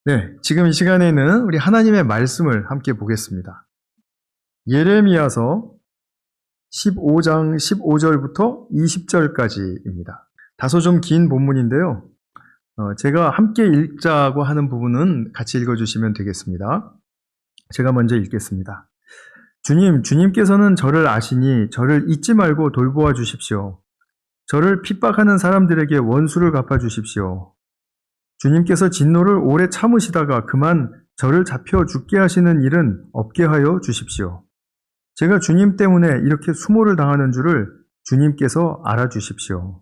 네, 지금 이 시간에는 우리 하나님의 말씀을 함께 보겠습니다. 예레미야서 15장 15절부터 20절까지입니다. 다소 좀 긴 본문인데요. 제가 함께 읽자고 하는 부분은 같이 읽어주시면 되겠습니다. 제가 먼저 읽겠습니다. 주님께서는 저를 아시니 저를 잊지 말고 돌보아 주십시오. 저를 핍박하는 사람들에게 원수를 갚아 주십시오. 주님께서 진노를 오래 참으시다가 그만 저를 잡혀 죽게 하시는 일은 없게 하여 주십시오. 제가 주님 때문에 이렇게 수모를 당하는 줄을 주님께서 알아주십시오.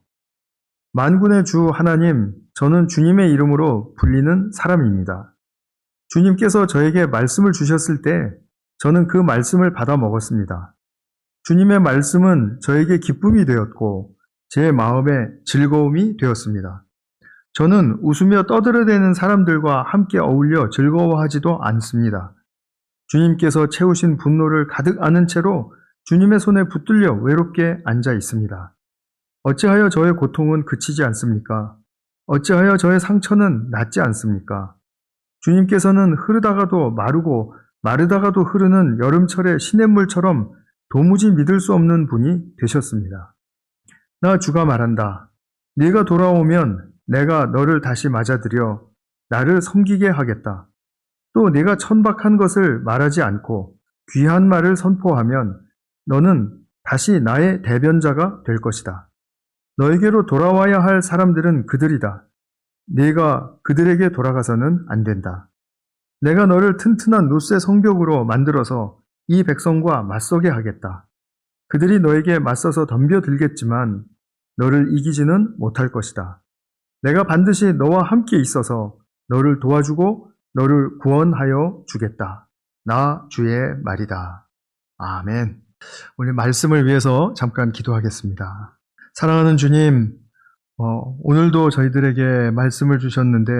만군의 주 하나님, 저는 주님의 이름으로 불리는 사람입니다. 주님께서 저에게 말씀을 주셨을 때 저는 그 말씀을 받아 먹었습니다. 주님의 말씀은 저에게 기쁨이 되었고 제 마음에 즐거움이 되었습니다. 저는 웃으며 떠들어대는 사람들과 함께 어울려 즐거워하지도 않습니다. 주님께서 채우신 분노를 가득 안은 채로 주님의 손에 붙들려 외롭게 앉아 있습니다. 어찌하여 저의 고통은 그치지 않습니까? 어찌하여 저의 상처는 낫지 않습니까? 주님께서는 흐르다가도 마르고 마르다가도 흐르는 여름철의 시냇물처럼 도무지 믿을 수 없는 분이 되셨습니다. 나 주가 말한다. 네가 돌아오면 내가 너를 다시 맞아들여 나를 섬기게 하겠다. 또 네가 천박한 것을 말하지 않고 귀한 말을 선포하면 너는 다시 나의 대변자가 될 것이다. 너에게로 돌아와야 할 사람들은 그들이다. 네가 그들에게 돌아가서는 안 된다. 내가 너를 튼튼한 롯의 성벽으로 만들어서 이 백성과 맞서게 하겠다. 그들이 너에게 맞서서 덤벼들겠지만 너를 이기지는 못할 것이다. 내가 반드시 너와 함께 있어서 너를 도와주고 너를 구원하여 주겠다. 나 주의 말이다. 아멘. 오늘 말씀을 위해서 잠깐 기도하겠습니다. 사랑하는 주님, 오늘도 저희들에게 말씀을 주셨는데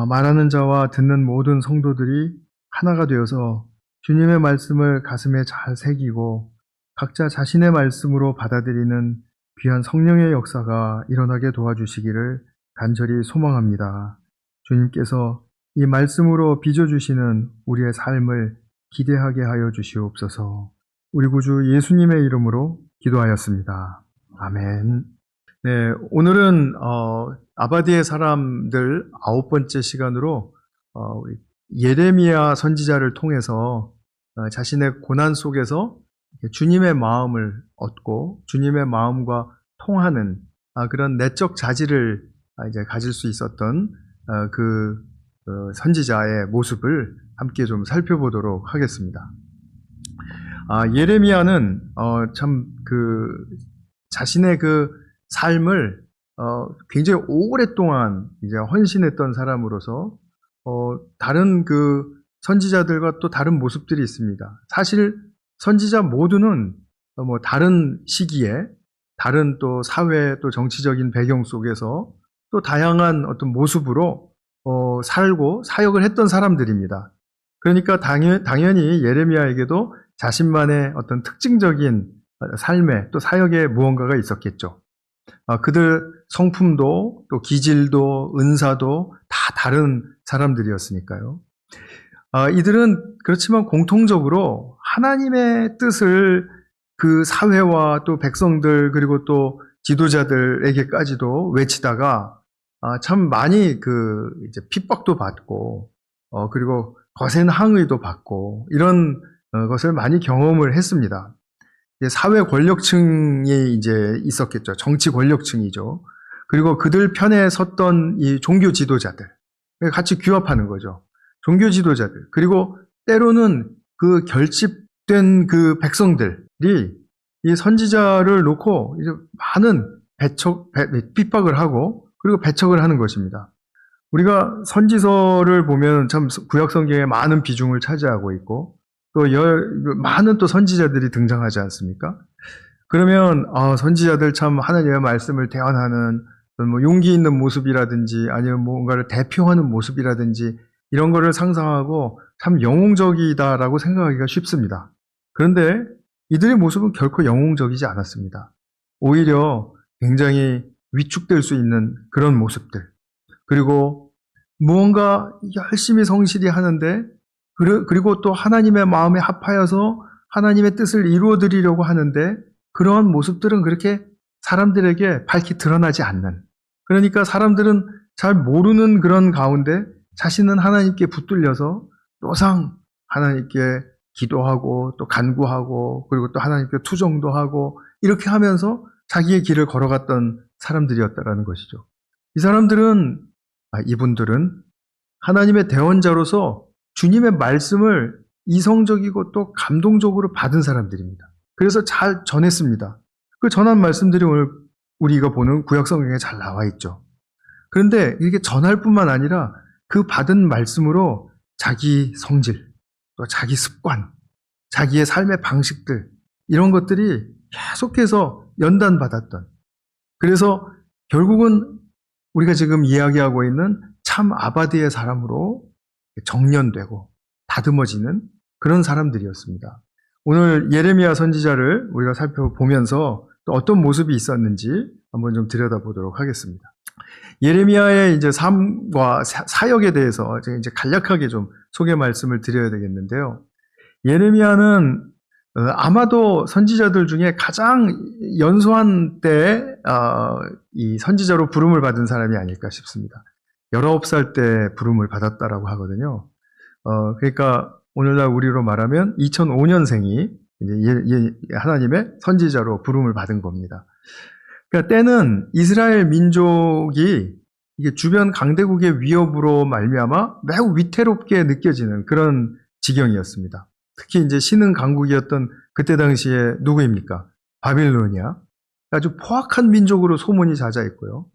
말하는 자와 듣는 모든 성도들이 하나가 되어서 주님의 말씀을 가슴에 잘 새기고 각자 자신의 말씀으로 받아들이는 귀한 성령의 역사가 일어나게 도와주시기를 간절히 소망합니다. 주님께서 이 말씀으로 빚어주시는 우리의 삶을 기대하게 하여 주시옵소서. 우리 구주 예수님의 이름으로 기도하였습니다. 아멘. 네, 오늘은 아바디의 사람들 9번째 시간으로 예레미야 선지자를 통해서 자신의 고난 속에서 주님의 마음을 얻고 주님의 마음과 통하는 그런 내적 자질을 이제 가질 수 있었던 그 선지자의 모습을 함께 좀 살펴보도록 하겠습니다. 예레미야는 참 자신의 그 삶을 굉장히 오랫동안 이제 헌신했던 사람으로서 다른 그 선지자들과 또 다른 모습들이 있습니다. 사실 선지자 모두는 뭐 다른 시기에 다른 또 사회 또 정치적인 배경 속에서 또 다양한 어떤 모습으로 살고 사역을 했던 사람들입니다. 그러니까 당연히 예레미야에게도 자신만의 어떤 특징적인 삶에 또 사역에 무언가가 있었겠죠. 그들 성품도 또 기질도 은사도 다 다른 사람들이었으니까요. 이들은 그렇지만 공통적으로 하나님의 뜻을 그 사회와 또 백성들 그리고 또 지도자들에게까지도 외치다가 참 많이 이제 핍박도 받고 그리고 거센 항의도 받고 이런 것을 많이 경험을 했습니다. 사회 권력층이 이제 있었겠죠. 정치 권력층이죠. 그리고 그들 편에 섰던 이 종교 지도자들 같이 규합하는 거죠. 종교 지도자들 그리고 때로는 그 결집된 그 백성들이 이 선지자를 놓고 이제 많은 핍박을 하고 그리고 배척을 하는 것입니다. 우리가 선지서를 보면 참 구약 성경에 많은 비중을 차지하고 있고 또 많은 또 선지자들이 등장하지 않습니까? 그러면 선지자들 참 하나님의 말씀을 대언하는 뭐 용기 있는 모습이라든지 아니면 뭔가를 대표하는 모습이라든지 이런 거를 상상하고 참 영웅적이다라고 생각하기가 쉽습니다. 그런데 이들의 모습은 결코 영웅적이지 않았습니다. 오히려 굉장히 위축될 수 있는 그런 모습들. 그리고 무언가 열심히 성실히 하는데 그리고 또 하나님의 마음에 합하여서 하나님의 뜻을 이루어드리려고 하는데 그러한 모습들은 그렇게 사람들에게 밝히 드러나지 않는, 그러니까 사람들은 잘 모르는 그런 가운데 자신은 하나님께 붙들려서 또상 하나님께 기도하고 또 간구하고 그리고 또 하나님께 투정도 하고 이렇게 하면서 자기의 길을 걸어갔던 사람들이었다라는 것이죠. 이분들은 하나님의 대언자로서 주님의 말씀을 이성적이고 또 감동적으로 받은 사람들입니다. 그래서 잘 전했습니다. 그 전한 말씀들이 오늘 우리가 보는 구약 성경에 잘 나와 있죠. 그런데 이게 전할 뿐만 아니라 그 받은 말씀으로 자기 성질, 또 자기 습관, 자기의 삶의 방식들, 이런 것들이 계속해서 연단받았던, 그래서 결국은 우리가 지금 이야기하고 있는 참 아바디의 사람으로 정련되고 다듬어지는 그런 사람들이었습니다. 오늘 예레미야 선지자를 우리가 살펴보면서 또 어떤 모습이 있었는지 한번 좀 들여다보도록 하겠습니다. 예레미야의 이제 삶과 사역에 대해서 이제 간략하게 좀 소개 말씀을 드려야 되겠는데요. 예레미야는 아마도 선지자들 중에 가장 연소한 때에 이 선지자로 부름을 받은 사람이 아닐까 싶습니다. 19살 때 부름을 받았다라고 하거든요. 그러니까 오늘날 우리로 말하면 2005년생이 이제 하나님의 선지자로 부름을 받은 겁니다. 그러니까 때는 이스라엘 민족이 이게 주변 강대국의 위협으로 말미암아 매우 위태롭게 느껴지는 그런 지경이었습니다. 특히 이제 신흥 강국이었던 그때 당시에 누구입니까? 바빌로니아. 아주 포악한 민족으로 소문이 자자했고요.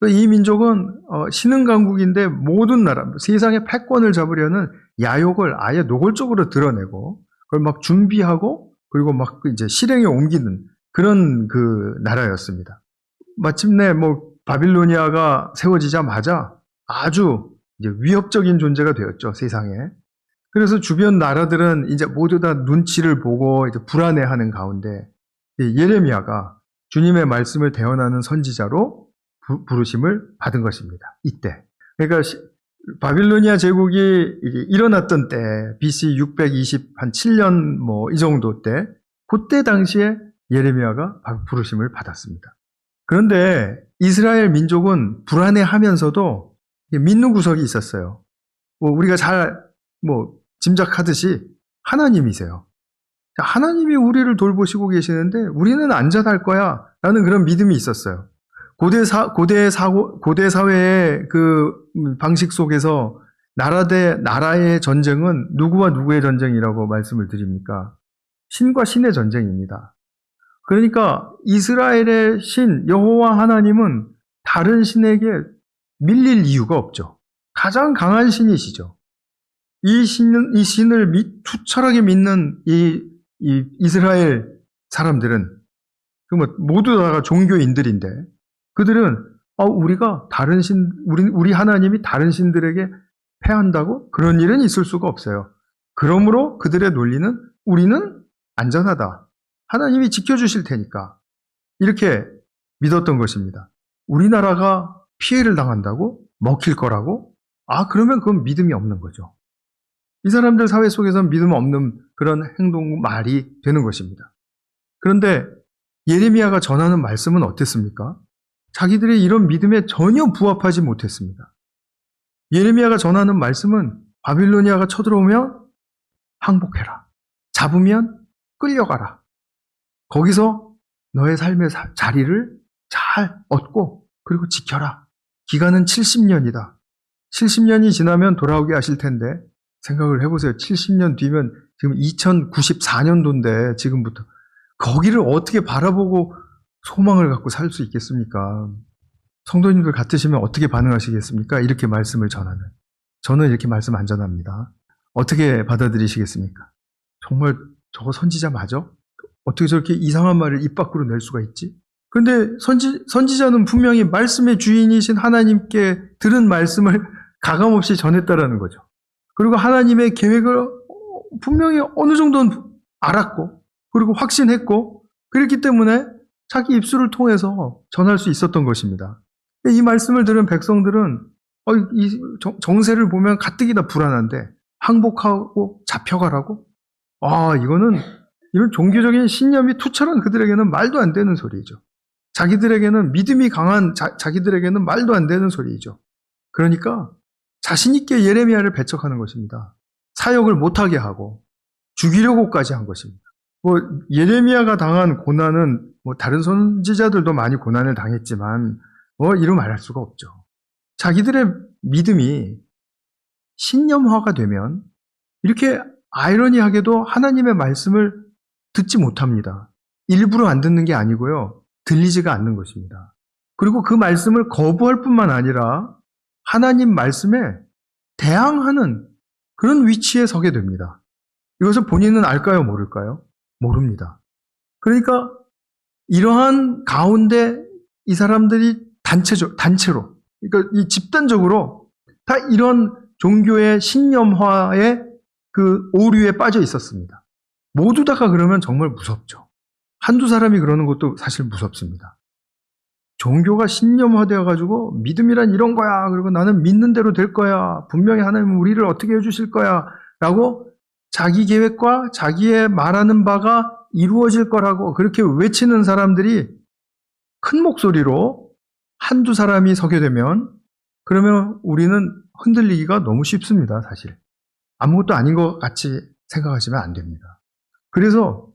또 이 민족은 신흥 강국인데 모든 나라, 세상의 패권을 잡으려는 야욕을 아예 노골적으로 드러내고 그걸 막 준비하고 그리고 막 이제 실행에 옮기는 그런 그 나라였습니다. 마침내 바빌로니아가 세워지자마자 아주 이제 위협적인 존재가 되었죠, 세상에. 그래서 주변 나라들은 이제 모두 다 눈치를 보고 이제 불안해하는 가운데 예레미야가 주님의 말씀을 대언하는 선지자로 부르심을 받은 것입니다. 이때. 그러니까 바빌로니아 제국이 일어났던 때, BC 627년 이 정도 때, 그때 당시에 예레미야가 부르심을 받았습니다. 그런데 이스라엘 민족은 불안해하면서도 믿는 구석이 있었어요. 우리가 잘 짐작하듯이 하나님이세요. 하나님이 우리를 돌보시고 계시는데 우리는 안전할 거야 라는 그런 믿음이 있었어요. 고대 사회의 그 방식 속에서 나라 대 나라의 전쟁은 누구와 누구의 전쟁이라고 말씀을 드립니까? 신과 신의 전쟁입니다. 그러니까 이스라엘의 신 여호와 하나님은 다른 신에게 밀릴 이유가 없죠. 가장 강한 신이시죠. 이 신을 투철하게 믿는 이 이스라엘 사람들은 모두 다가 종교인들인데 그들은 우리가 다른 우리 하나님이 다른 신들에게 패한다고? 그런 일은 있을 수가 없어요. 그러므로 그들의 논리는 우리는 안전하다. 하나님이 지켜주실 테니까. 이렇게 믿었던 것입니다. 우리나라가 피해를 당한다고? 먹힐 거라고? 그러면 그건 믿음이 없는 거죠. 이 사람들 사회 속에서는 믿음 없는 그런 행동, 말이 되는 것입니다. 그런데 예레미야가 전하는 말씀은 어땠습니까? 자기들의 이런 믿음에 전혀 부합하지 못했습니다. 예레미야가 전하는 말씀은 바빌로니아가 쳐들어오면 항복해라. 잡으면 끌려가라. 거기서 너의 삶의 자리를 잘 얻고 그리고 지켜라. 기간은 70년이다. 70년이 지나면 돌아오게 하실 텐데 생각을 해보세요. 70년 뒤면 지금 2094년도인데 지금부터 거기를 어떻게 바라보고 소망을 갖고 살 수 있겠습니까? 성도님들 같으시면 어떻게 반응하시겠습니까? 이렇게 말씀을 전하는. 저는 이렇게 말씀 안 전합니다. 어떻게 받아들이시겠습니까? 정말 저거 선지자 맞아? 어떻게 저렇게 이상한 말을 입 밖으로 낼 수가 있지? 그런데 선지자는 분명히 말씀의 주인이신 하나님께 들은 말씀을 가감없이 전했다라는 거죠. 그리고 하나님의 계획을 분명히 어느 정도는 알았고 그리고 확신했고 그렇기 때문에 자기 입술을 통해서 전할 수 있었던 것입니다. 이 말씀을 들은 백성들은 정세를 보면 가뜩이나 불안한데 항복하고 잡혀가라고? 이런 종교적인 신념이 투철한 그들에게는 말도 안 되는 소리죠. 자기들에게는 믿음이 강한 자기들에게는 말도 안 되는 소리죠. 그러니까 자신 있게 예레미야를 배척하는 것입니다. 사역을 못하게 하고 죽이려고까지 한 것입니다. 예레미야가 당한 고난은 다른 선지자들도 많이 고난을 당했지만 이루 말할 수가 없죠. 자기들의 믿음이 신념화가 되면 이렇게 아이러니하게도 하나님의 말씀을 듣지 못합니다. 일부러 안 듣는 게 아니고요. 들리지가 않는 것입니다. 그리고 그 말씀을 거부할 뿐만 아니라 하나님 말씀에 대항하는 그런 위치에 서게 됩니다. 이것을 본인은 알까요? 모를까요? 모릅니다. 그러니까 이러한 가운데 이 사람들이 단체로, 그러니까 이 집단적으로 다 이런 종교의 신념화의 그 오류에 빠져 있었습니다. 모두 다가 그러면 정말 무섭죠. 한두 사람이 그러는 것도 사실 무섭습니다. 종교가 신념화되어가지고 믿음이란 이런 거야. 그리고 나는 믿는 대로 될 거야. 분명히 하나님은 우리를 어떻게 해주실 거야. 라고 자기 계획과 자기의 말하는 바가 이루어질 거라고 그렇게 외치는 사람들이 큰 목소리로 한두 사람이 서게 되면 그러면 우리는 흔들리기가 너무 쉽습니다. 사실. 아무것도 아닌 것 같이 생각하시면 안 됩니다. 그래서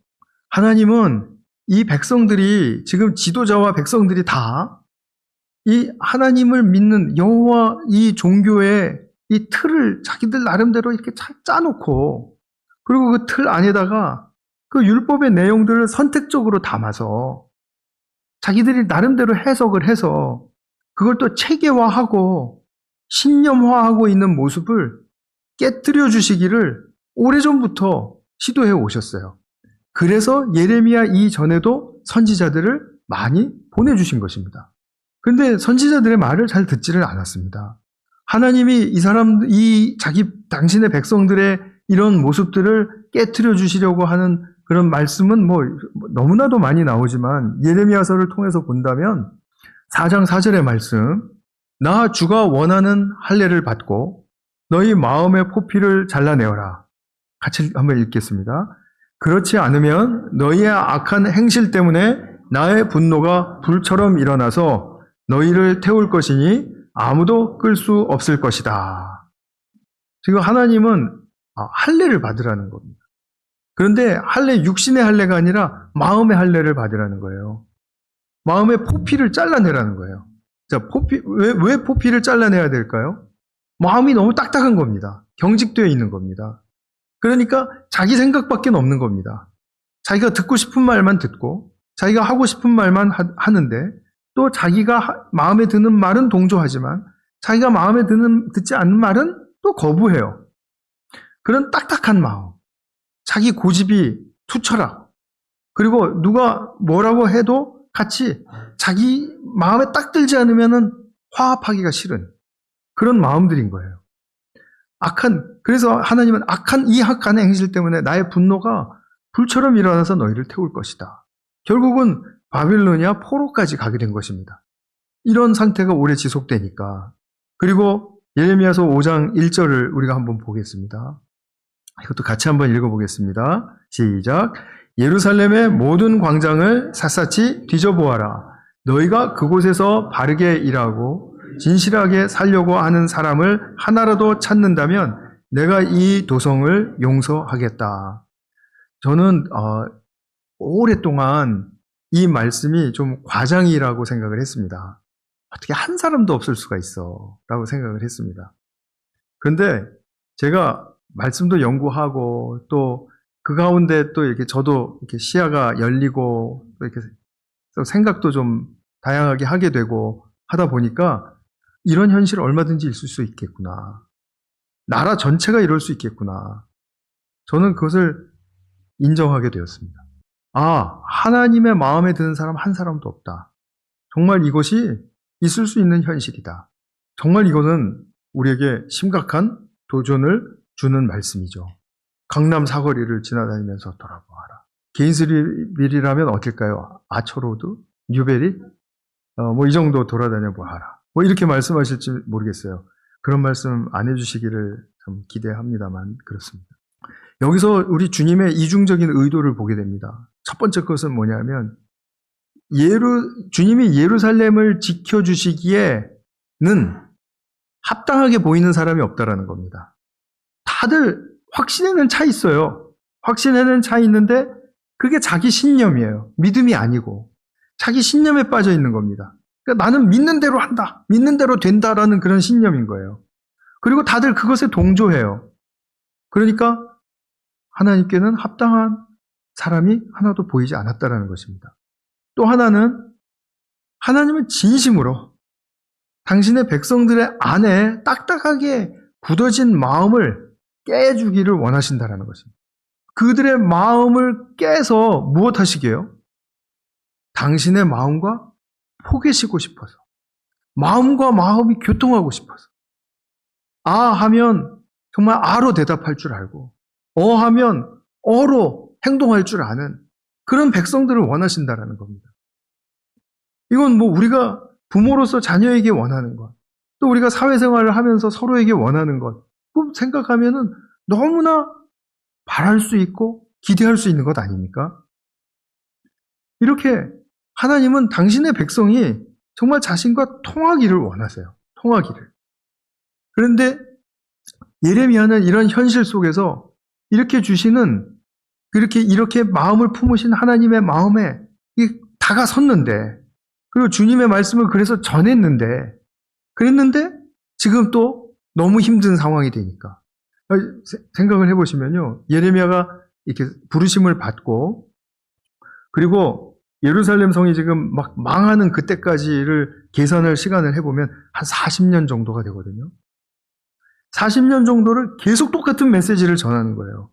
하나님은 이 백성들이 지금 지도자와 백성들이 다 이 하나님을 믿는 여호와 이 종교의 이 틀을 자기들 나름대로 이렇게 짜놓고 그리고 그 틀 안에다가 그 율법의 내용들을 선택적으로 담아서 자기들이 나름대로 해석을 해서 그걸 또 체계화하고 신념화하고 있는 모습을 깨뜨려 주시기를 오래전부터 시도해 오셨어요. 그래서 예레미야 이전에도 선지자들을 많이 보내주신 것입니다. 그런데 선지자들의 말을 잘 듣지를 않았습니다. 하나님이 당신의 백성들의 이런 모습들을 깨트려 주시려고 하는 그런 말씀은 너무나도 많이 나오지만 예레미야서를 통해서 본다면 4장 4절의 말씀, 나 주가 원하는 할례를 받고 너희 마음의 포피를 잘라내어라. 같이 한번 읽겠습니다. 그렇지 않으면 너희의 악한 행실 때문에 나의 분노가 불처럼 일어나서 너희를 태울 것이니 아무도 끌 수 없을 것이다. 지금 하나님은 할례를 받으라는 겁니다. 그런데 육신의 할례가 아니라 마음의 할례를 받으라는 거예요. 마음의 포피를 잘라내라는 거예요. 자, 왜 포피를 잘라내야 될까요? 마음이 너무 딱딱한 겁니다. 경직되어 있는 겁니다. 그러니까 자기 생각밖에 없는 겁니다. 자기가 듣고 싶은 말만 듣고 자기가 하고 싶은 말만 하는데 또 자기가 마음에 드는 말은 동조하지만 자기가 마음에 듣지 않는 말은 또 거부해요. 그런 딱딱한 마음, 자기 고집이 투철하고 그리고 누가 뭐라고 해도 같이 자기 마음에 딱 들지 않으면 화합하기가 싫은 그런 마음들인 거예요. 그래서 하나님은 이 악한 행실 때문에 나의 분노가 불처럼 일어나서 너희를 태울 것이다. 결국은 바빌로니아 포로까지 가게 된 것입니다. 이런 상태가 오래 지속되니까. 그리고 예레미야서 5장 1절을 우리가 한번 보겠습니다. 이것도 같이 한번 읽어보겠습니다. 시작. 예루살렘의 모든 광장을 샅샅이 뒤져보아라. 너희가 그곳에서 바르게 일하고 진실하게 살려고 하는 사람을 하나라도 찾는다면 내가 이 도성을 용서하겠다. 저는 오랫동안 이 말씀이 좀 과장이라고 생각을 했습니다. 어떻게 한 사람도 없을 수가 있어 라고 생각을 했습니다. 그런데 제가 말씀도 연구하고 또 그 가운데 또 이렇게 저도 이렇게 시야가 열리고 또 이렇게 생각도 좀 다양하게 하게 되고 하다 보니까 이런 현실 얼마든지 있을 수 있겠구나. 나라 전체가 이럴 수 있겠구나. 저는 그것을 인정하게 되었습니다. 하나님의 마음에 드는 사람 한 사람도 없다. 정말 이것이 있을 수 있는 현실이다. 정말 이것은 우리에게 심각한 도전을 주는 말씀이죠. 강남 사거리를 지나다니면서 돌아보아라. 게인스빌이라면 어딜까요? 아처로드? 뉴베리? 이 정도 돌아다녀 보아라. 이렇게 말씀하실지 모르겠어요. 그런 말씀 안 해주시기를 좀 기대합니다만 그렇습니다. 여기서 우리 주님의 이중적인 의도를 보게 됩니다. 첫 번째 것은 뭐냐면 주님이 예루살렘을 지켜주시기에는 합당하게 보이는 사람이 없다라는 겁니다. 다들 확신에는 차 있어요. 확신에는 차 있는데 그게 자기 신념이에요. 믿음이 아니고 자기 신념에 빠져 있는 겁니다. 그러니까 나는 믿는 대로 한다. 믿는 대로 된다라는 그런 신념인 거예요. 그리고 다들 그것에 동조해요. 그러니까 하나님께는 합당한 사람이 하나도 보이지 않았다라는 것입니다. 또 하나는 하나님은 진심으로 당신의 백성들의 안에 딱딱하게 굳어진 마음을 깨주기를 원하신다라는 것입니다. 그들의 마음을 깨서 무엇하시게요? 당신의 마음과 포개시고 싶어서, 마음과 마음이 교통하고 싶어서, 아 하면 정말 아로 대답할 줄 알고, 하면 어로 행동할 줄 아는 그런 백성들을 원하신다라는 겁니다. 이건 뭐 우리가 부모로서 자녀에게 원하는 것, 또 우리가 사회생활을 하면서 서로에게 원하는 것, 생각하면은 너무나 바랄 수 있고 기대할 수 있는 것 아닙니까? 이렇게 하나님은 당신의 백성이 정말 자신과 통하기를 원하세요. 통하기를. 그런데 예레미야는 이런 현실 속에서 이렇게 주시는 이렇게 마음을 품으신 하나님의 마음에 다가섰는데, 그리고 주님의 말씀을 그래서 전했는데, 그랬는데 지금 또 너무 힘든 상황이 되니까 생각을 해보시면요, 예레미야가 이렇게 부르심을 받고 그리고 예루살렘 성이 지금 막 망하는 그때까지를 계산할 시간을 해보면 한 40년 정도가 되거든요. 40년 정도를 계속 똑같은 메시지를 전하는 거예요.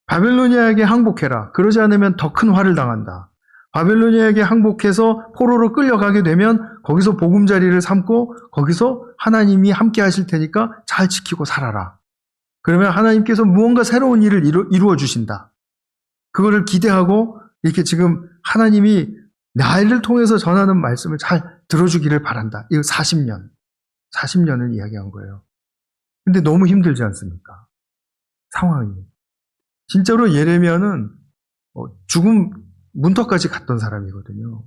바벨로니아에게 항복해라. 그러지 않으면 더 큰 화를 당한다. 바벨로니아에게 항복해서 포로로 끌려가게 되면 거기서 보금자리를 삼고 거기서 하나님이 함께 하실 테니까 잘 지키고 살아라. 그러면 하나님께서 무언가 새로운 일을 이루어 주신다. 그거를 기대하고 이렇게 지금 하나님이 나를 통해서 전하는 말씀을 잘 들어주기를 바란다. 이거 40년을 이야기한 거예요. 근데 너무 힘들지 않습니까? 상황이. 진짜로 예레미야는 죽음 문턱까지 갔던 사람이거든요.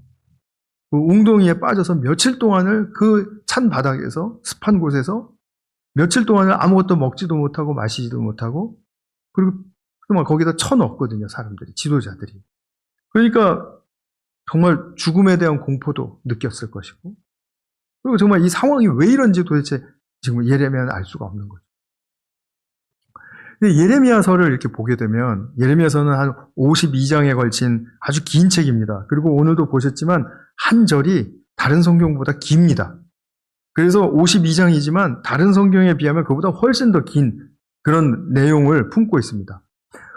그 웅덩이에 빠져서 며칠 동안을 그 찬 바닥에서, 습한 곳에서 며칠 동안을 아무것도 먹지도 못하고 마시지도 못하고, 그리고 막 거기다 쳐넣었거든요, 사람들이, 지도자들이. 그러니까 정말 죽음에 대한 공포도 느꼈을 것이고, 그리고 정말 이 상황이 왜 이런지 도대체 지금 예레미야는 알 수가 없는 거죠. 근데 예레미야서를 이렇게 보게 되면, 예레미야서는 한 52장에 걸친 아주 긴 책입니다. 그리고 오늘도 보셨지만 한 절이 다른 성경보다 깁니다. 그래서 52장이지만 다른 성경에 비하면 그보다 훨씬 더 긴 그런 내용을 품고 있습니다.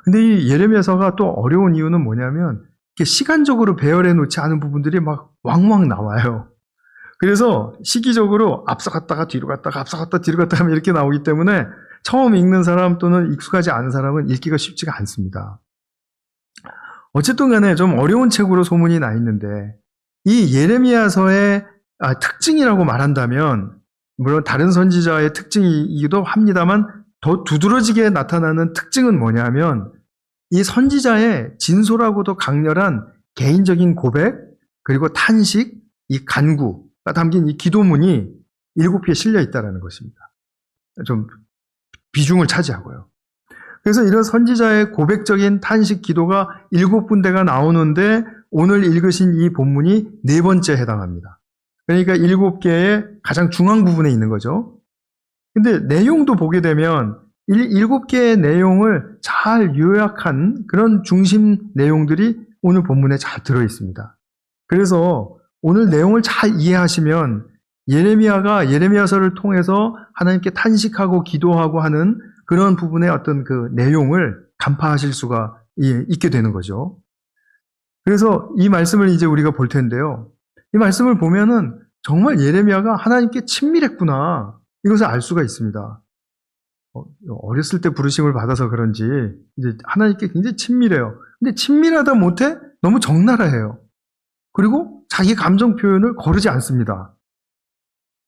근데 이 예레미야서가 또 어려운 이유는 뭐냐면 이렇게 시간적으로 배열해 놓지 않은 부분들이 막 왕왕 나와요. 그래서 시기적으로 앞서갔다가 뒤로 갔다가 앞서갔다 뒤로 갔다가 하면 이렇게 나오기 때문에 처음 읽는 사람 또는 익숙하지 않은 사람은 읽기가 쉽지가 않습니다. 어쨌든 간에 좀 어려운 책으로 소문이 나 있는데, 이 예레미야서의 특징이라고 말한다면, 물론 다른 선지자의 특징이기도 합니다만 더 두드러지게 나타나는 특징은 뭐냐면, 이 선지자의 진솔하고도 강렬한 개인적인 고백, 그리고 탄식, 이 간구가 담긴 이 기도문이 7개 실려 있다는 것입니다. 좀 비중을 차지하고요. 그래서 이런 선지자의 고백적인 탄식 기도가 7군데가 나오는데 오늘 읽으신 이 본문이 4번째 해당합니다. 그러니까 7개의 가장 중앙 부분에 있는 거죠. 근데 내용도 보게 되면 7개의 내용을 잘 요약한 그런 중심 내용들이 오늘 본문에 잘 들어 있습니다. 그래서 오늘 내용을 잘 이해하시면 예레미야가 예레미야서를 통해서 하나님께 탄식하고 기도하고 하는 그런 부분의 어떤 그 내용을 간파하실 수가 있게 되는 거죠. 그래서 이 말씀을 이제 우리가 볼 텐데요. 이 말씀을 보면은 정말 예레미야가 하나님께 친밀했구나, 이것을 알 수가 있습니다. 어렸을 때 부르심을 받아서 그런지 이제 하나님께 굉장히 친밀해요. 근데 친밀하다 못해 너무 적나라해요. 그리고 자기 감정 표현을 거르지 않습니다.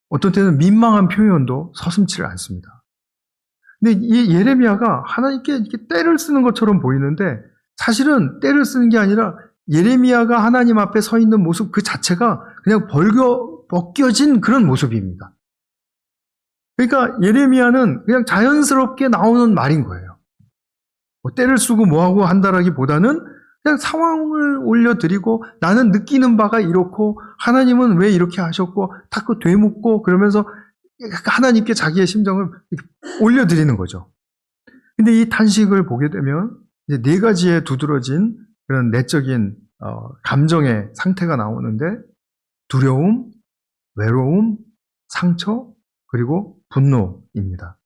어떤 때는 민망한 표현도 서슴지를 않습니다. 근데 이 예레미야가 하나님께 이렇게 떼를 쓰는 것처럼 보이는데 사실은 떼를 쓰는 게 아니라 예레미야가 하나님 앞에 서 있는 모습 그 자체가 그냥 벗겨진 그런 모습입니다. 그러니까 예레미야는 그냥 자연스럽게 나오는 말인 거예요. 뭐 떼를 쓰고 뭐하고 한다라기보다는 그냥 상황을 올려드리고 나는 느끼는 바가 이렇고 하나님은 왜 이렇게 하셨고 자꾸 되묻고 그러면서 하나님께 자기의 심정을 올려드리는 거죠. 근데 이 탄식을 보게 되면 이제 네 가지의 두드러진 그런 내적인 감정의 상태가 나오는데 두려움, 외로움, 상처, 그리고 분노입니다.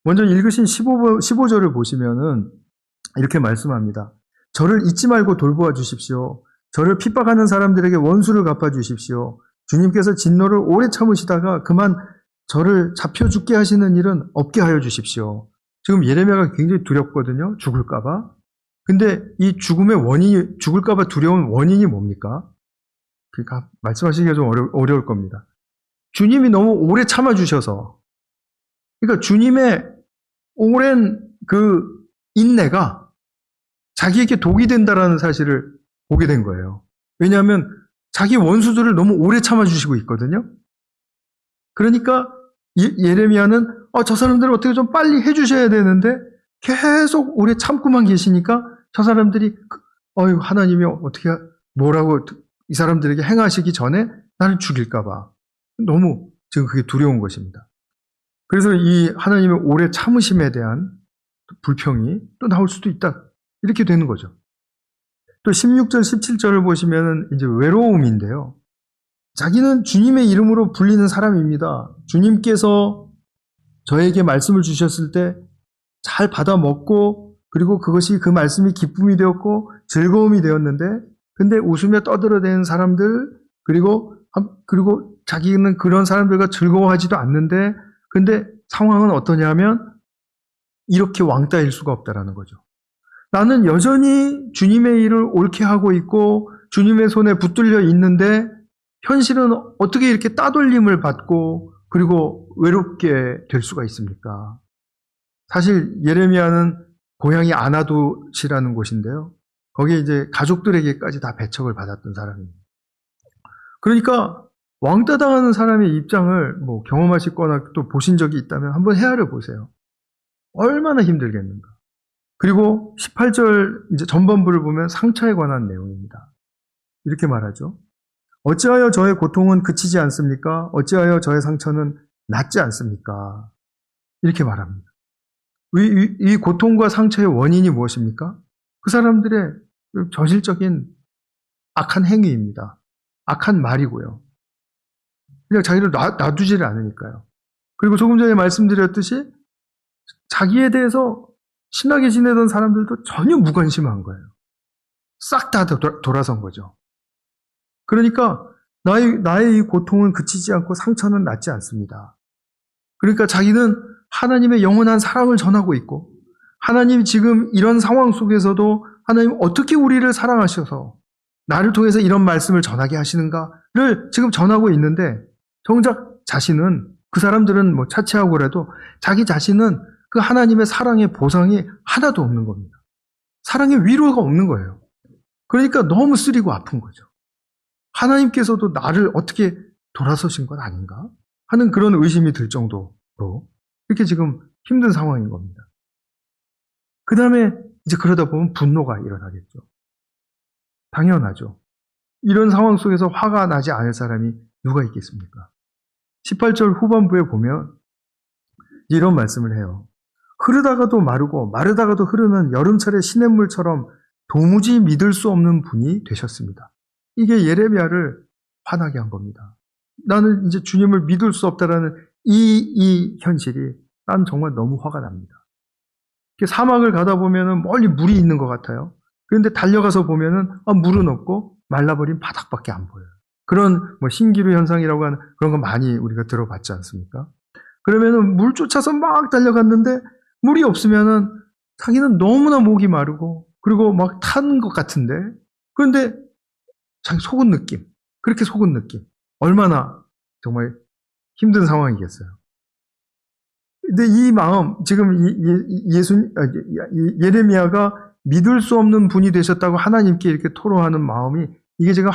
먼저 읽으신 15절을 보시면은 이렇게 말씀합니다. 저를 잊지 말고 돌보아 주십시오. 저를 핍박하는 사람들에게 원수를 갚아 주십시오. 주님께서 진노를 오래 참으시다가 그만 저를 잡혀 죽게 하시는 일은 없게 하여 주십시오. 지금 예레미야가 굉장히 두렵거든요. 죽을까봐. 근데 이 죽음의 원인이, 죽을까봐 두려운 원인이 뭡니까? 그러니까 말씀하시기가 좀 어려울 겁니다. 주님이 너무 오래 참아주셔서, 그러니까 주님의 오랜 그 인내가 자기에게 독이 된다라는 사실을 보게 된 거예요. 왜냐하면 자기 원수들을 너무 오래 참아주시고 있거든요. 그러니까 예레미야는 저 사람들을 어떻게 좀 빨리 해주셔야 되는데 계속 오래 참고만 계시니까 저 사람들이 하나님이 어떻게 뭐라고 이 사람들에게 행하시기 전에 나를 죽일까봐 너무 지금 그게 두려운 것입니다. 그래서 이 하나님의 오래 참으심에 대한 불평이 또 나올 수도 있다. 이렇게 되는 거죠. 또 16절, 17절을 보시면 이제 외로움인데요. 자기는 주님의 이름으로 불리는 사람입니다. 주님께서 저에게 말씀을 주셨을 때 잘 받아 먹고 그리고 그것이 그 말씀이 기쁨이 되었고 즐거움이 되었는데 근데 웃으며 떠들어대는 사람들 그리고 자기는 그런 사람들과 즐거워하지도 않는데 근데 상황은 어떠냐 하면 이렇게 왕따일 수가 없다라는 거죠. 나는 여전히 주님의 일을 옳게 하고 있고 주님의 손에 붙들려 있는데 현실은 어떻게 이렇게 따돌림을 받고 그리고 외롭게 될 수가 있습니까? 사실 예레미야는 고향이 아나돗이라는 곳인데요. 거기에 이제 가족들에게까지 다 배척을 받았던 사람입니다. 그러니까 왕따 당하는 사람의 입장을 뭐 경험하시거나 또 보신 적이 있다면 한번 헤아려 보세요. 얼마나 힘들겠는가. 그리고 18절 이제 전반부를 보면 상처에 관한 내용입니다. 이렇게 말하죠. 어찌하여 저의 고통은 그치지 않습니까? 어찌하여 저의 상처는 낫지 않습니까? 이렇게 말합니다. 이 고통과 상처의 원인이 무엇입니까? 그 사람들의 저질적인 악한 행위입니다. 악한 말이고요. 그냥 자기를 놔두지를 않으니까요. 그리고 조금 전에 말씀드렸듯이 자기에 대해서 신나게 지내던 사람들도 전혀 무관심한 거예요. 싹 다 돌아선 거죠. 그러니까 나의 이 고통은 그치지 않고 상처는 낫지 않습니다. 그러니까 자기는 하나님의 영원한 사랑을 전하고 있고 하나님이 지금 이런 상황 속에서도 하나님 어떻게 우리를 사랑하셔서 나를 통해서 이런 말씀을 전하게 하시는가를 지금 전하고 있는데 정작 자신은 그 사람들은 뭐 차치하고라도 자기 자신은 그 하나님의 사랑의 보상이 하나도 없는 겁니다. 사랑의 위로가 없는 거예요. 그러니까 너무 쓰리고 아픈 거죠. 하나님께서도 나를 어떻게 돌아서신 건 아닌가 하는 그런 의심이 들 정도로 이렇게 지금 힘든 상황인 겁니다. 그 다음에 이제 그러다 보면 분노가 일어나겠죠. 당연하죠. 이런 상황 속에서 화가 나지 않을 사람이 누가 있겠습니까? 18절 후반부에 보면 이런 말씀을 해요. 흐르다가도 마르고 마르다가도 흐르는 여름철의 시냇물처럼 도무지 믿을 수 없는 분이 되셨습니다. 이게 예레미야를 화나게 한 겁니다. 나는 이제 주님을 믿을 수 없다라는 이 현실이 난 정말 너무 화가 납니다. 사막을 가다 보면은 멀리 물이 있는 것 같아요. 그런데 달려가서 보면은 물은 없고 말라버린 바닥밖에 안 보여요. 그런 뭐 신기루 현상이라고 하는 그런 거 많이 우리가 들어봤지 않습니까? 그러면은 물 쫓아서 막 달려갔는데 물이 없으면은 자기는 너무나 목이 마르고 그리고 막 탄 것 같은데 그런데 자기 속은 느낌, 그렇게 속은 느낌 얼마나 정말 힘든 상황이겠어요. 근데 이 마음, 지금 예레미야가 믿을 수 없는 분이 되셨다고 하나님께 이렇게 토로하는 마음이 이게 지금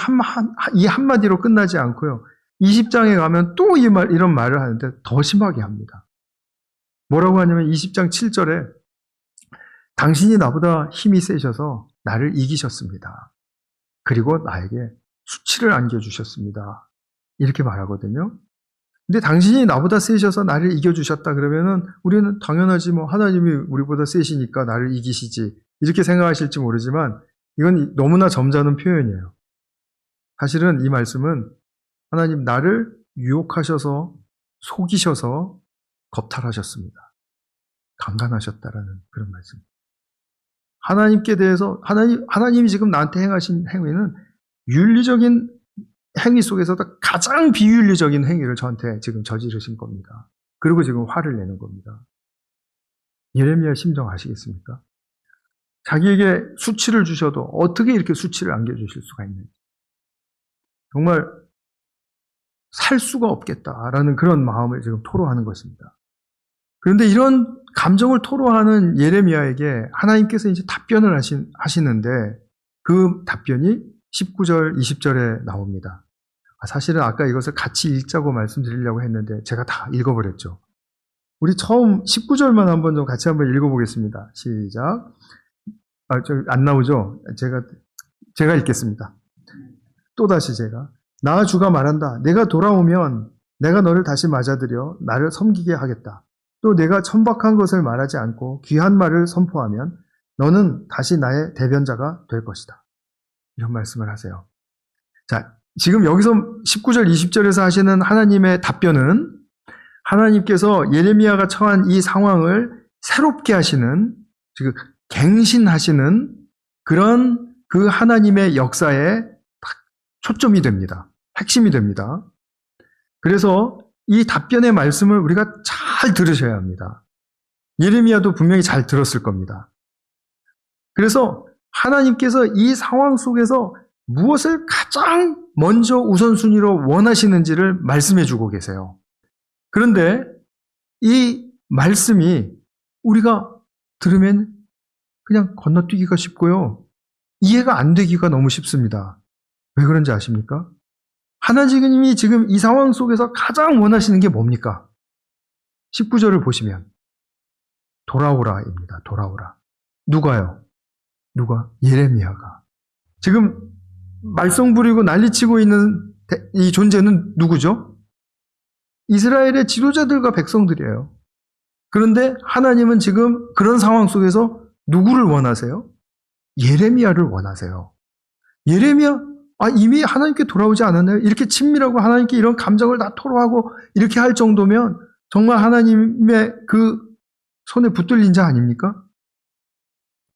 이 한마디로 끝나지 않고요. 20장에 가면 또 이런 말을 하는데 더 심하게 합니다. 뭐라고 하냐면 20장 7절에 당신이 나보다 힘이 세셔서 나를 이기셨습니다. 그리고 나에게 수치를 안겨주셨습니다. 이렇게 말하거든요. 근데 당신이 나보다 세셔서 나를 이겨주셨다 그러면은 우리는 당연하지 뭐 하나님이 우리보다 세시니까 나를 이기시지 이렇게 생각하실지 모르지만 이건 너무나 점잖은 표현이에요. 사실은 이 말씀은 하나님 나를 유혹하셔서 속이셔서 겁탈하셨습니다. 강간하셨다라는 그런 말씀입니다. 하나님께 대해서 하나님이 지금 나한테 행하신 행위는 윤리적인 행위 속에서도 가장 비윤리적인 행위를 저한테 지금 저지르신 겁니다. 그리고 지금 화를 내는 겁니다. 예레미야 심정 아시겠습니까? 자기에게 수치를 주셔도 어떻게 이렇게 수치를 안겨주실 수가 있는지. 정말 살 수가 없겠다라는 그런 마음을 지금 토로하는 것입니다. 그런데 이런 감정을 토로하는 예레미야에게 하나님께서 이제 답변을 하시는데 그 답변이 19절, 20절에 나옵니다. 사실은 아까 이것을 같이 읽자고 말씀드리려고 했는데 제가 다 읽어버렸죠. 우리 처음 19절만 한번 좀 같이 한번 읽어보겠습니다. 시작. 안 나오죠? 제가 읽겠습니다. 또다시 제가. 나 주가 말한다. 내가 돌아오면 내가 너를 다시 맞아들여 나를 섬기게 하겠다. 또 내가 천박한 것을 말하지 않고 귀한 말을 선포하면 너는 다시 나의 대변자가 될 것이다. 이런 말씀을 하세요. 자, 지금 여기서 19절, 20절에서 하시는 하나님의 답변은 하나님께서 예레미야가 처한 이 상황을 새롭게 하시는, 즉 갱신하시는 그런 그 하나님의 역사에 초점이 됩니다. 핵심이 됩니다. 그래서 이 답변의 말씀을 우리가 잘 들으셔야 합니다. 예레미야도 분명히 잘 들었을 겁니다. 그래서 하나님께서 이 상황 속에서 무엇을 가장 먼저 우선순위로 원하시는지를 말씀해 주고 계세요. 그런데 이 말씀이 우리가 들으면 그냥 건너뛰기가 쉽고요. 이해가 안 되기가 너무 쉽습니다. 왜 그런지 아십니까? 하나님이 지금 이 상황 속에서 가장 원하시는 게 뭡니까? 19절을 보시면 돌아오라입니다. 돌아오라. 누가요? 누가? 예레미야가. 지금 말썽 부리고 난리치고 있는 이 존재는 누구죠? 이스라엘의 지도자들과 백성들이에요. 그런데 하나님은 지금 그런 상황 속에서 누구를 원하세요? 예레미야를 원하세요. 예레미야, 이미 하나님께 돌아오지 않았나요? 이렇게 친밀하고 하나님께 이런 감정을 다 토로하고 이렇게 할 정도면 정말 하나님의 그 손에 붙들린 자 아닙니까?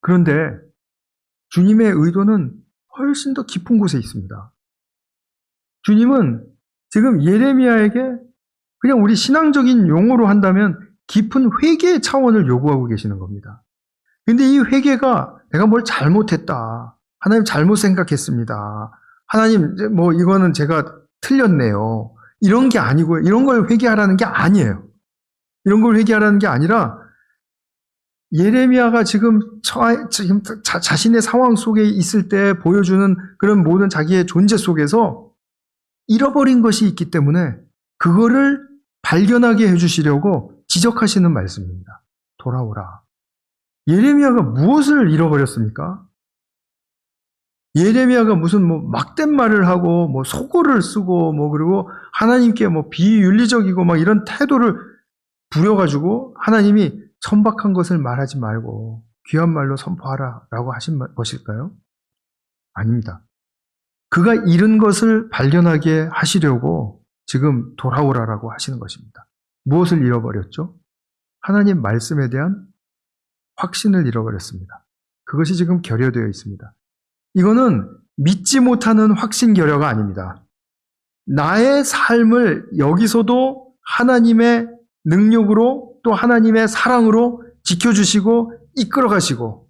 그런데 주님의 의도는 훨씬 더 깊은 곳에 있습니다. 주님은 지금 예레미야에게 그냥 우리 신앙적인 용어로 한다면 깊은 회개의 차원을 요구하고 계시는 겁니다. 근데 이 회개가 내가 뭘 잘못했다. 하나님 잘못 생각했습니다. 하나님 뭐 이거는 제가 틀렸네요. 이런 게 아니고요. 이런 걸 회개하라는 게 아니에요. 이런 걸 회개하라는 게 아니라 예레미야가 지금 자신의 상황 속에 있을 때 보여주는 그런 모든 자기의 존재 속에서 잃어버린 것이 있기 때문에 그거를 발견하게 해주시려고 지적하시는 말씀입니다. 돌아오라. 예레미야가 무엇을 잃어버렸습니까? 예레미야가 무슨 뭐 막된 말을 하고 뭐 속어를 쓰고 뭐 그리고 하나님께 뭐 비윤리적이고 막 이런 태도를 부려가지고 하나님이 천박한 것을 말하지 말고 귀한 말로 선포하라 라고 하신 것일까요? 아닙니다. 그가 잃은 것을 발견하게 하시려고 지금 돌아오라라고 하시는 것입니다. 무엇을 잃어버렸죠? 하나님 말씀에 대한 확신을 잃어버렸습니다. 그것이 지금 결여되어 있습니다. 이거는 믿지 못하는 확신 결여가 아닙니다. 나의 삶을 여기서도 하나님의 능력으로 또 하나님의 사랑으로 지켜주시고 이끌어가시고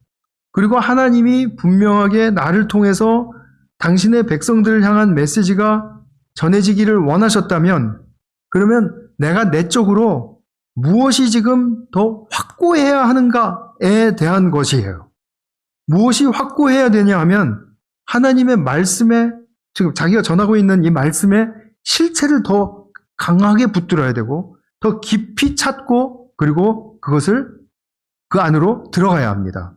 그리고 하나님이 분명하게 나를 통해서 당신의 백성들을 향한 메시지가 전해지기를 원하셨다면 그러면 내가 내적으로 무엇이 지금 더 확고해야 하는가에 대한 것이에요. 무엇이 확고해야 되냐 하면 하나님의 말씀에, 지금 자기가 전하고 있는 이 말씀에 실체를 더 강하게 붙들어야 되고 더 깊이 찾고 그리고 그것을 그 안으로 들어가야 합니다.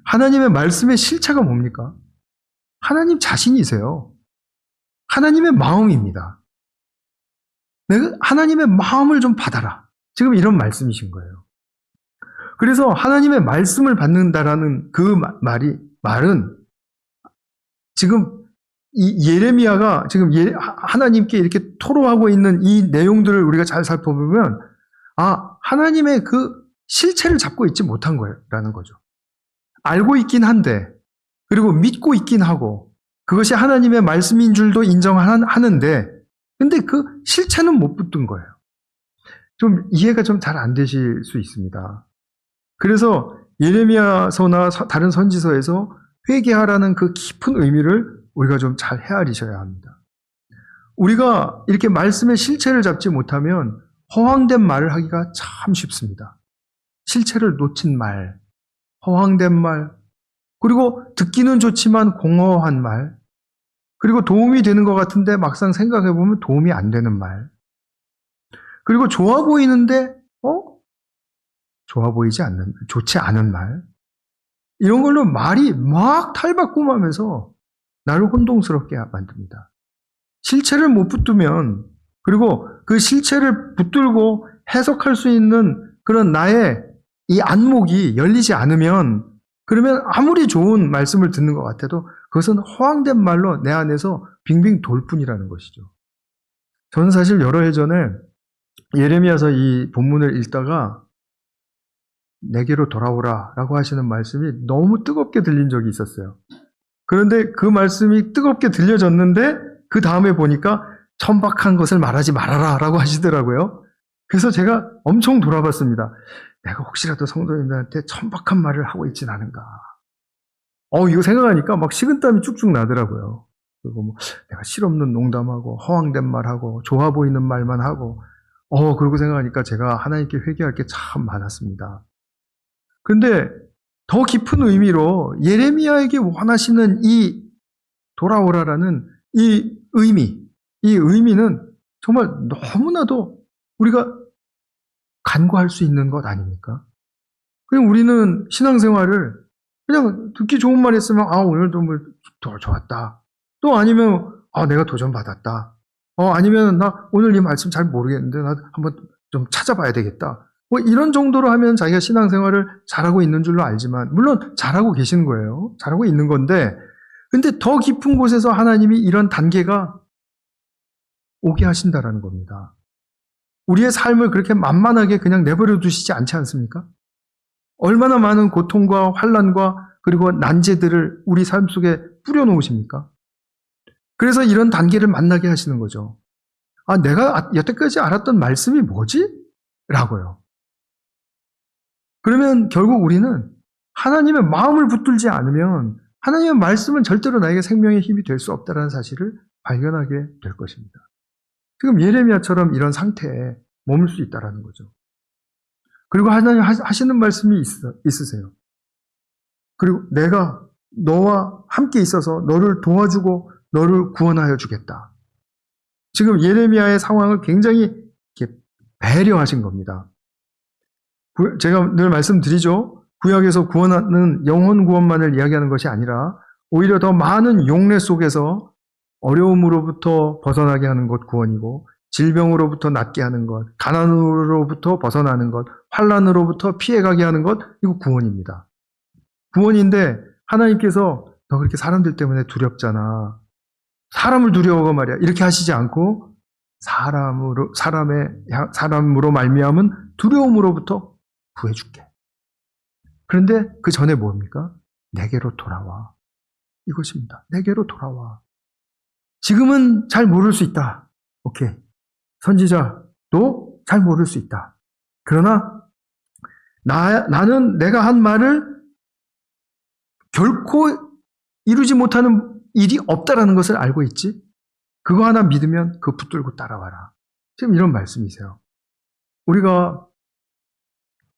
하나님의 말씀의 실체가 뭡니까? 하나님 자신이세요. 하나님의 마음입니다. 내가 하나님의 마음을 좀 받아라. 지금 이런 말씀이신 거예요. 그래서 하나님의 말씀을 받는다라는 그 말은 지금 이 예레미야가 지금 하나님께 이렇게 토로하고 있는 이 내용들을 우리가 잘 살펴보면 하나님의 그 실체를 잡고 있지 못한 거라는 거죠. 알고 있긴 한데 그리고 믿고 있긴 하고 그것이 하나님의 말씀인 줄도 인정하는데 근데 그 실체는 못 붙든 거예요. 좀 이해가 좀 잘 안 되실 수 있습니다. 그래서 예레미야서나 다른 선지서에서 회개하라는 그 깊은 의미를 우리가 좀 잘 헤아리셔야 합니다. 우리가 이렇게 말씀의 실체를 잡지 못하면 허황된 말을 하기가 참 쉽습니다. 실체를 놓친 말, 허황된 말, 그리고 듣기는 좋지만 공허한 말, 그리고 도움이 되는 것 같은데 막상 생각해보면 도움이 안 되는 말, 그리고 좋아 보이는데 좋지 않은 말, 이런 걸로 말이 막 탈바꿈하면서 나를 혼동스럽게 만듭니다. 실체를 못 붙들면, 그리고 그 실체를 붙들고 해석할 수 있는 그런 나의 이 안목이 열리지 않으면, 그러면 아무리 좋은 말씀을 듣는 것 같아도 그것은 허황된 말로 내 안에서 빙빙 돌 뿐이라는 것이죠. 저는 사실 여러 해 전에 예레미야서 이 본문을 읽다가 내게로 돌아오라 라고 하시는 말씀이 너무 뜨겁게 들린 적이 있었어요. 그런데 그 말씀이 뜨겁게 들려졌는데 그 다음에 보니까 천박한 것을 말하지 말아라 라고 하시더라고요. 그래서 제가 엄청 돌아봤습니다. 내가 혹시라도 성도님들한테 천박한 말을 하고 있진 않은가. 이거 생각하니까 막 식은땀이 쭉쭉 나더라고요. 그리고 내가 실없는 농담하고 허황된 말하고 좋아 보이는 말만 하고 그러고 생각하니까 제가 하나님께 회개할 게 참 많았습니다. 근데 더 깊은 의미로 예레미야에게 원하시는 이 돌아오라라는 이 의미는 정말 너무나도 우리가 간과할 수 있는 것 아닙니까? 그냥 우리는 신앙생활을 그냥 듣기 좋은 말 했으면 오늘도 더 좋았다. 또 아니면 내가 도전받았다. 아니면 나 오늘 이 말씀 잘 모르겠는데 나 한번 좀 찾아봐야 되겠다. 이런 정도로 하면 자기가 신앙생활을 잘하고 있는 줄로 알지만 물론 잘하고 계시는 거예요. 잘하고 있는 건데 근데 더 깊은 곳에서 하나님이 이런 단계가 오게 하신다라는 겁니다. 우리의 삶을 그렇게 만만하게 그냥 내버려 두시지 않지 않습니까? 얼마나 많은 고통과 환난과 그리고 난제들을 우리 삶 속에 뿌려놓으십니까? 그래서 이런 단계를 만나게 하시는 거죠. 내가 여태까지 알았던 말씀이 뭐지? 라고요. 그러면 결국 우리는 하나님의 마음을 붙들지 않으면 하나님의 말씀은 절대로 나에게 생명의 힘이 될 수 없다는 사실을 발견하게 될 것입니다. 지금 예레미야처럼 이런 상태에 머물 수 있다는 거죠. 그리고 하나님 하시는 말씀이 있으세요. 그리고 내가 너와 함께 있어서 너를 도와주고 너를 구원하여 주겠다. 지금 예레미야의 상황을 굉장히 이렇게 배려하신 겁니다. 제가 늘 말씀드리죠. 구약에서 구원하는 영혼 구원만을 이야기하는 것이 아니라 오히려 더 많은 용례 속에서 어려움으로부터 벗어나게 하는 것 구원이고 질병으로부터 낫게 하는 것, 가난으로부터 벗어나는 것, 환난으로부터 피해가게 하는 것, 이거 구원입니다. 구원인데 하나님께서 너 그렇게 사람들 때문에 두렵잖아. 사람을 두려워가 말이야. 이렇게 하시지 않고 사람으로 말미암은 두려움으로부터 구해줄게. 그런데 그 전에 뭡니까? 내게로 돌아와. 이것입니다. 내게로 돌아와. 지금은 잘 모를 수 있다. 오케이. 선지자도 잘 모를 수 있다. 그러나 나는 내가 한 말을 결코 이루지 못하는 일이 없다라는 것을 알고 있지. 그거 하나 믿으면 그거 붙들고 따라와라. 지금 이런 말씀이세요. 우리가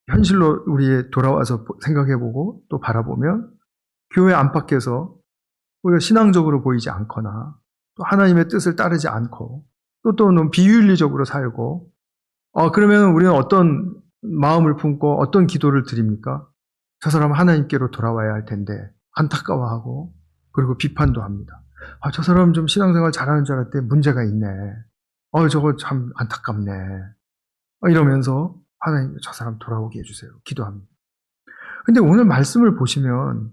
현실로 우리 돌아와서 생각해보고 또 바라보면 교회 안팎에서 우리가 신앙적으로 보이지 않거나 또 하나님의 뜻을 따르지 않고 또는 비윤리적으로 살고 그러면 우리는 어떤 마음을 품고 어떤 기도를 드립니까? 저 사람은 하나님께로 돌아와야 할 텐데 안타까워하고 그리고 비판도 합니다. 저 사람 좀 신앙생활 잘하는 줄 알았더니 문제가 있네. 저거 참 안타깝네. 이러면서 하나님 저 사람 돌아오게 해주세요. 기도합니다. 근데 오늘 말씀을 보시면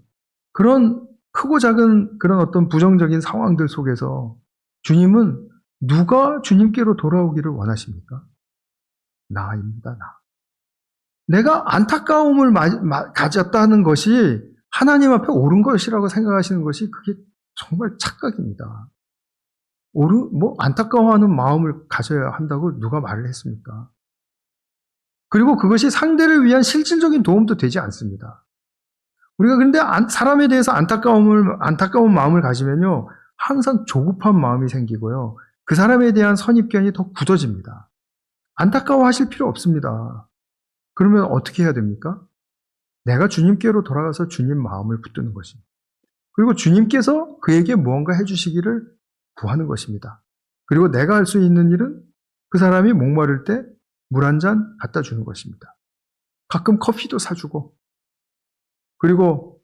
그런 크고 작은 그런 어떤 부정적인 상황들 속에서 주님은 누가 주님께로 돌아오기를 원하십니까? 나입니다. 나. 내가 안타까움을 가졌다는 것이 하나님 앞에 옳은 것이라고 생각하시는 것이 그게 정말 착각입니다. 안타까워하는 마음을 가져야 한다고 누가 말을 했습니까? 그리고 그것이 상대를 위한 실질적인 도움도 되지 않습니다. 우리가 그런데 사람에 대해서 안타까운 마음을 가지면요, 항상 조급한 마음이 생기고요, 그 사람에 대한 선입견이 더 굳어집니다. 안타까워하실 필요 없습니다. 그러면 어떻게 해야 됩니까? 내가 주님께로 돌아가서 주님 마음을 붙드는 것입니다. 그리고 주님께서 그에게 무언가 해주시기를 구하는 것입니다. 그리고 내가 할 수 있는 일은 그 사람이 목마를 때 물 한 잔 갖다 주는 것입니다. 가끔 커피도 사주고, 그리고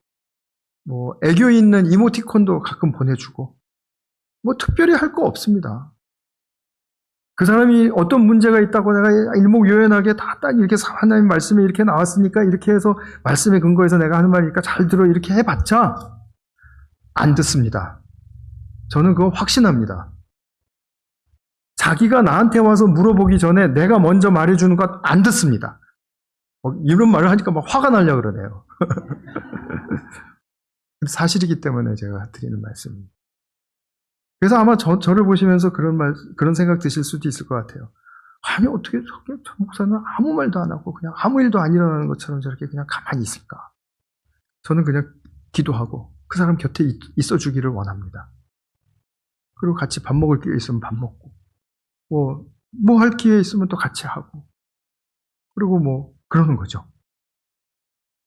애교 있는 이모티콘도 가끔 보내주고, 특별히 할 거 없습니다. 그 사람이 어떤 문제가 있다고 내가 일목요연하게 다 이렇게 하나님 말씀에 이렇게 나왔으니까 이렇게 해서 말씀에 근거해서 내가 하는 말이니까 잘 들어 이렇게 해봤자 안 듣습니다. 저는 그거 확신합니다. 자기가 나한테 와서 물어보기 전에 내가 먼저 말해주는 것 안 듣습니다. 이런 말을 하니까 막 화가 나려고 그러네요. 사실이기 때문에 제가 드리는 말씀입니다. 그래서 아마 저를 보시면서 그런 생각 드실 수도 있을 것 같아요. 아니, 어떻게 저 목사는 아무 말도 안 하고 그냥 아무 일도 안 일어나는 것처럼 저렇게 그냥 가만히 있을까? 저는 그냥 기도하고 그 사람 곁에 있어 주기를 원합니다. 그리고 같이 밥 먹을 기회 있으면 밥 먹고, 할 기회 있으면 또 같이 하고, 그리고 그러는 거죠.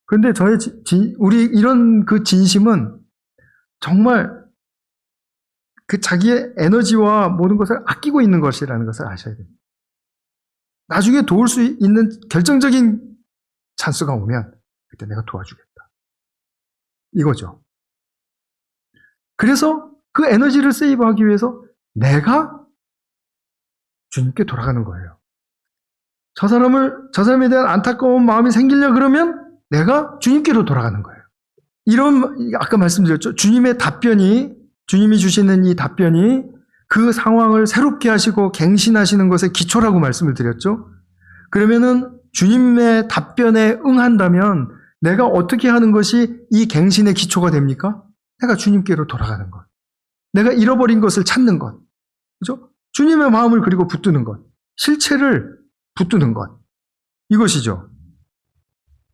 그런데 우리 이런 그 진심은 정말 그 자기의 에너지와 모든 것을 아끼고 있는 것이라는 것을 아셔야 됩니다. 나중에 도울 수 있는 결정적인 찬스가 오면 그때 내가 도와주겠다. 이거죠. 그래서 그 에너지를 세이브하기 위해서 내가 주님께 돌아가는 거예요. 저 사람에 대한 안타까운 마음이 생기려 그러면 내가 주님께로 돌아가는 거예요. 아까 말씀드렸죠. 주님이 주시는 이 답변이 그 상황을 새롭게 하시고 갱신하시는 것의 기초라고 말씀을 드렸죠. 그러면은 주님의 답변에 응한다면 내가 어떻게 하는 것이 이 갱신의 기초가 됩니까? 내가 주님께로 돌아가는 것. 내가 잃어버린 것을 찾는 것. 그죠? 주님의 마음을 그리고 붙드는 것. 실체를 붙드는 것. 이것이죠.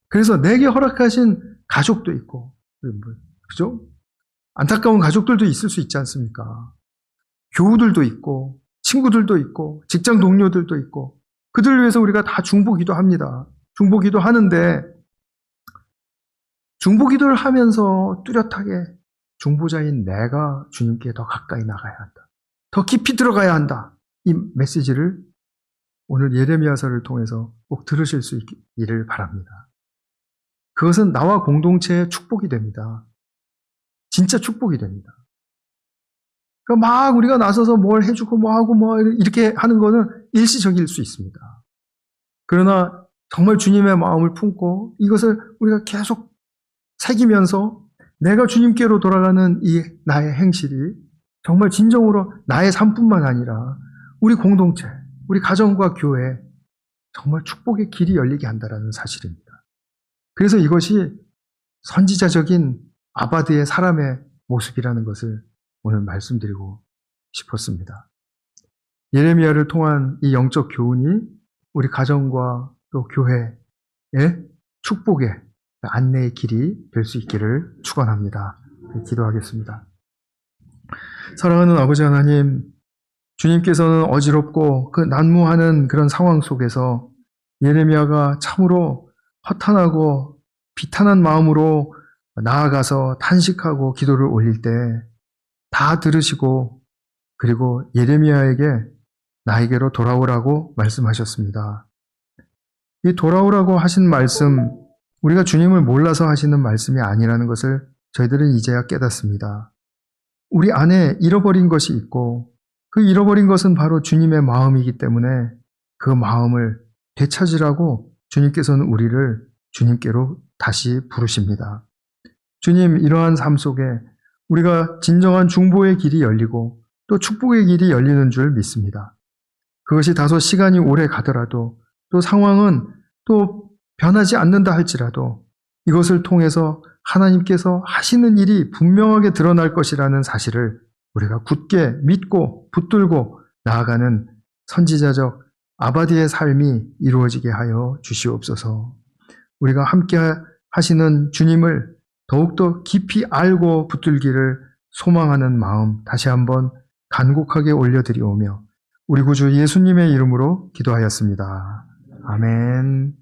그래서 내게 허락하신 가족도 있고, 그죠? 안타까운 가족들도 있을 수 있지 않습니까? 교우들도 있고, 친구들도 있고, 직장 동료들도 있고, 그들을 위해서 우리가 다 중보기도 합니다. 중보기도 하는데, 중보기도를 하면서 뚜렷하게 중보자인 내가 주님께 더 가까이 나가야 한다. 더 깊이 들어가야 한다. 이 메시지를 오늘 예레미야서를 통해서 꼭 들으실 수 있기를 바랍니다. 그것은 나와 공동체의 축복이 됩니다. 진짜 축복이 됩니다. 그러니까 막 우리가 나서서 뭘 해주고 하고 이렇게 하는 거는 일시적일 수 있습니다. 그러나 정말 주님의 마음을 품고 이것을 우리가 계속 새기면서 내가 주님께로 돌아가는 이 나의 행실이 정말 진정으로 나의 삶뿐만 아니라 우리 공동체, 우리 가정과 교회 정말 축복의 길이 열리게 한다는 사실입니다. 그래서 이것이 선지자적인 아바드의 사람의 모습이라는 것을 오늘 말씀드리고 싶었습니다. 예레미야를 통한 이 영적 교훈이 우리 가정과 또 교회의 축복의 안내의 길이 될 수 있기를 축원합니다. 기도하겠습니다. 사랑하는 아버지 하나님, 주님께서는 어지럽고 그 난무하는 그런 상황 속에서 예레미야가 참으로 허탄하고 비탄한 마음으로 나아가서 탄식하고 기도를 올릴 때 다 들으시고 그리고 예레미야에게 나에게로 돌아오라고 말씀하셨습니다. 이 돌아오라고 하신 말씀, 우리가 주님을 몰라서 하시는 말씀이 아니라는 것을 저희들은 이제야 깨닫습니다. 우리 안에 잃어버린 것이 있고 그 잃어버린 것은 바로 주님의 마음이기 때문에 그 마음을 되찾으라고 주님께서는 우리를 주님께로 다시 부르십니다. 주님, 이러한 삶 속에 우리가 진정한 중보의 길이 열리고 또 축복의 길이 열리는 줄 믿습니다. 그것이 다소 시간이 오래 가더라도 또 상황은 또 변하지 않는다 할지라도 이것을 통해서 하나님께서 하시는 일이 분명하게 드러날 것이라는 사실을 우리가 굳게 믿고 붙들고 나아가는 선지자적 아바디의 삶이 이루어지게 하여 주시옵소서. 우리가 함께 하시는 주님을 더욱더 깊이 알고 붙들기를 소망하는 마음 다시 한번 간곡하게 올려드리오며 우리 구주 예수님의 이름으로 기도하였습니다. 아멘.